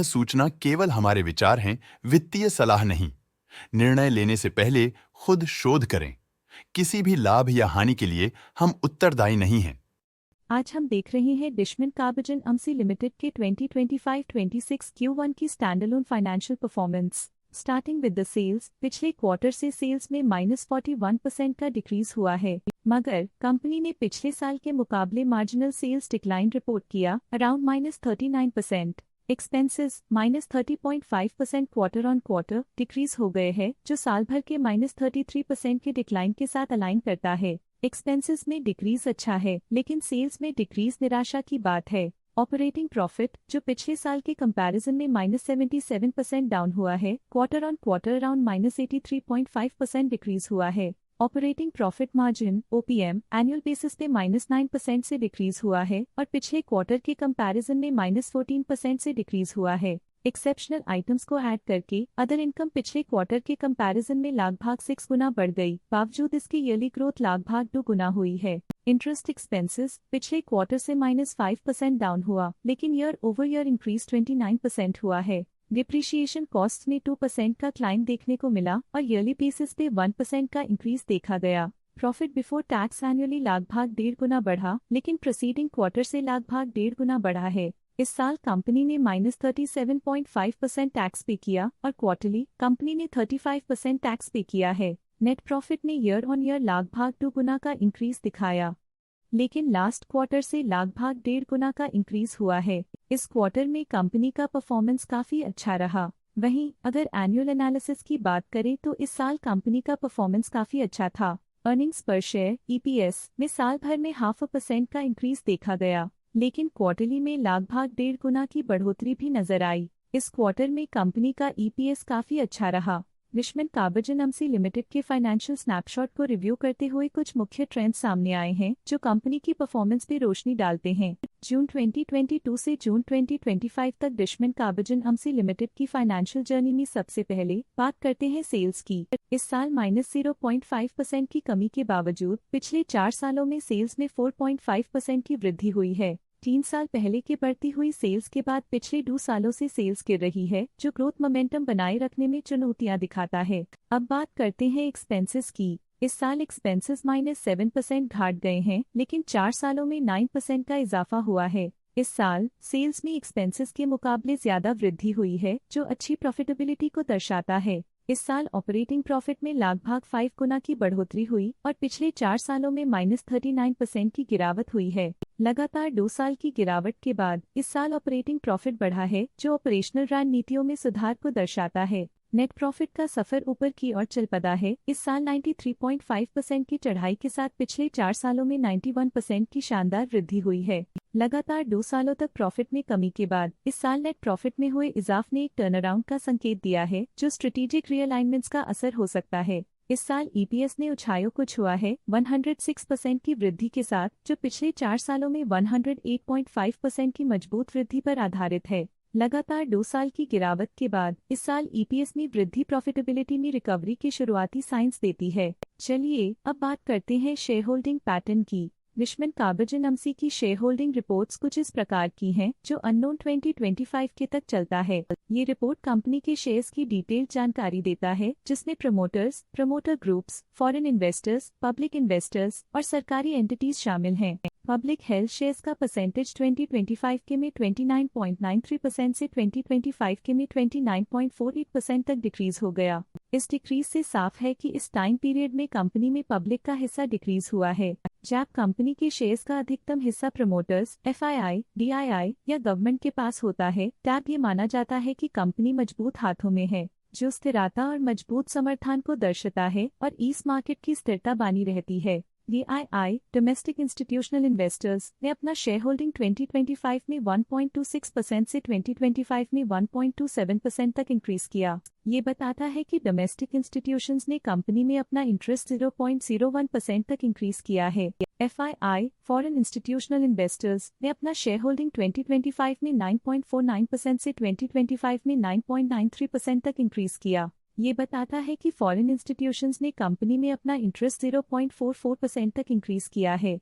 सूचना केवल हमारे विचार हैं, वित्तीय सलाह नहीं। निर्णय लेने से पहले खुद शोध करें। किसी भी लाभ या हानि के लिए हम उत्तरदायी नहीं हैं। आज हम देख रहे हैं डिशमन कार्बाजन अमसी लिमिटेड के 2025-26 Q1 की standalone financial performance. Starting with the sales, पिछले क्वार्टर से सेल्स में -41% का डिक्रीज हुआ है, मगर कंपनी ने पिछले साल के मुकाबले मार्जिनल सेल्स डिक्लाइन रिपोर्ट किया, around -39%। Expenses -30.5% quarter on quarter decrease हो गए हैं, जो साल भर के -33% के डिक्लाइन के साथ अलाइन करता है। एक्सपेंसेस में डिक्रीज अच्छा है, लेकिन सेल्स में डिक्रीज निराशा की बात है। ऑपरेटिंग प्रॉफिट, जो पिछले साल के कंपैरिजन में -77% डाउन हुआ है, quarter on quarter around -83.5% decrease हुआ है। Operating profit margin OPM annual basis पे -9% से डिक्रीज हुआ है और पिछले क्वार्टर के कंपैरिजन में -14% से डिक्रीज हुआ है। एक्सेप्शनल आइटम्स को ऐड करके अदर इनकम पिछले क्वार्टर के कंपैरिजन में लगभग 6 गुना बढ़ गई, बावजूद इसकी ईयरली ग्रोथ लगभग 2 गुना हुई है। इंटरेस्ट एक्सपेंसेस पिछले क्वार्टर से -5% डाउन हुआ, लेकिन ईयर ओवर ईयर इंक्रीज 29% हुआ है। डिप्रिशिएशन कॉस्ट में 2% का क्लाइम देखने को मिला और ईयरली बेसिस पे 1% का इंक्रीज देखा गया। प्रॉफिट बिफोर टैक्स एनुअली लगभग 1.5 गुना बढ़ा, लेकिन प्रीसीडिंग क्वार्टर से लगभग 1.5 गुना बढ़ा है। इस साल कंपनी ने -37.5% टैक्स पे किया और क्वार्टरली कंपनी ने 35% टैक्स पे किया है। नेट प्रॉफिट ने ईयर ऑन ईयर लगभग 2 गुना का इंक्रीज दिखाया, लेकिन लास्ट क्वार्टर से लगभग 1.5 गुना का इंक्रीज हुआ है। इस क्वार्टर में कंपनी का परफॉर्मेंस काफी अच्छा रहा। वहीं अगर एनुअल एनालिसिस की बात करें तो इस साल कंपनी का परफॉर्मेंस काफी अच्छा था। अर्निंग्स पर शेयर EPS में साल भर में 0.5% का इंक्रीज देखा गया, लेकिन क्वार्टरली में लगभग 1.5 गुना की बढ़ोतरी भी नजर आई। इस क्वार्टर में कंपनी का EPS काफी अच्छा रहा। डिशमन कार्बाजन अमसी लिमिटेड के फाइनेंशियल स्नैपशॉट को रिव्यू करते हुए कुछ मुख्य ट्रेंड्स सामने आए हैं, जो कंपनी की परफॉर्मेंस पे रोशनी डालते हैं। जून 2022 से जून 2025 तक डिशमन कार्बाजन अमसी लिमिटेड की फाइनेंशियल जर्नी में सबसे पहले बात करते हैं सेल्स की। इस साल -0.5% की कमी के बावजूद पिछले 4 सालों में सेल्स में 4.5% की वृद्धि हुई है। 3 साल पहले के बढ़ती हुई सेल्स के बाद पिछले 2 सालों से सेल्स गिर रही है, जो ग्रोथ मोमेंटम बनाए रखने में चुनौतियां दिखाता है। अब बात करते हैं एक्सपेंसेस की। इस साल एक्सपेंसेस -7% घट गए हैं, लेकिन 4 सालों में 9% का इजाफा हुआ है। इस साल सेल्स में एक्सपेंसेस के मुकाबले ज्यादा वृद्धि हुई है, जो अच्छी प्रॉफिटेबिलिटी को दर्शाता है। इस साल ऑपरेटिंग प्रॉफिट में लगभग 5 गुना की बढ़ोतरी हुई और पिछले 4 सालों में -39% की गिरावट हुई है। लगातार 2 साल की गिरावट के बाद इस साल ऑपरेटिंग प्रॉफिट बढ़ा है, जो ऑपरेशनल रणनीतियों में सुधार को दर्शाता है। नेट प्रॉफिट का सफर ऊपर की ओर चल पड़ा है। इस साल 93.5% की चढ़ाई के साथ पिछले 4 सालों में 91% की शानदार वृद्धि हुई है। लगातार 2 सालों तक प्रॉफिट में कमी के बाद इस साल नेट प्रॉफिट में हुए इजाफ ने एक टर्नअराउंड का संकेत दिया है, जो स्ट्रेटेजिक रीअलाइनमेंट्स का असर हो सकता है। इस साल EPS ने ऊंचाइयों को छुआ है 106% की वृद्धि के साथ, जो पिछले 4 सालों में 108.5% की मजबूत वृद्धि पर आधारित है। लगातार 2 साल की गिरावट के बाद इस साल EPS में वृद्धि प्रॉफिटेबिलिटी में रिकवरी के शुरुआती साइंस देती है। चलिए अब बात करते हैं शेयर होल्डिंग पैटर्न की। डिशमन कार्बाजन अमसी की शेयर होल्डिंग रिपोर्ट्स कुछ इस प्रकार की हैं, जो अननोन 2025 के तक चलता है। ये रिपोर्ट कंपनी के शेयर्स की डिटेल्ड जानकारी देता है, जिसमें promoters, promoter groups, foreign investors, public investors और सरकारी एंटिटीज शामिल हैं। पब्लिक हेल्थ शेयर्स का परसेंटेज 2025 के में 29.93% से 2025 के में 29.48% तक डिक्रीज हो गया। इस डिक्रीज से साफ है कि इस टाइम पीरियड में कंपनी में पब्लिक का हिस्सा डिक्रीज हुआ है। जब कंपनी के शेयर्स का अधिकतम हिस्सा प्रमोटर्स, FII, DII या गवर्नमेंट के पास होता है, तब ये माना जाता है कि कंपनी मजबूत हाथों में है, जो स्थिरता और मजबूत समर्थन को दर्शाता है और इस मार्केट की स्थिरता बनी रहती है। DII डोमेस्टिक इंस्टीट्यूशनल इन्वेस्टर्स ने अपना शेयर होल्डिंग 2025 में 1.26% से 2025 में 1.27% तक इंक्रीज किया। ये बताता है कि डोमेस्टिक इंस्टीट्यूशंस ने कंपनी में अपना इंटरेस्ट 0.01% तक इंक्रीज किया है। FII फॉरेन इंस्टीट्यूशनल इन्वेस्टर्स ने अपना शेयर होल्डिंग 2025 में 9.49% से 2025 में 9.93% तक इंक्रीज किया। ये बताता है कि फॉरेन इंस्टीट्यूशंस ने कंपनी में अपना इंटरेस्ट 0.44% तक इंक्रीज किया है।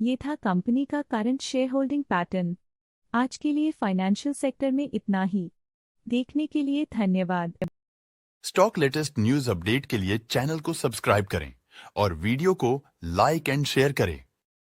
ये था कंपनी का करंट शेयर होल्डिंग पैटर्न। आज के लिए फाइनेंशियल सेक्टर में इतना ही। देखने के लिए धन्यवाद। स्टॉक लेटेस्ट न्यूज अपडेट के लिए चैनल को सब्सक्राइब करें और वीडियो को लाइक एंड शेयर करें।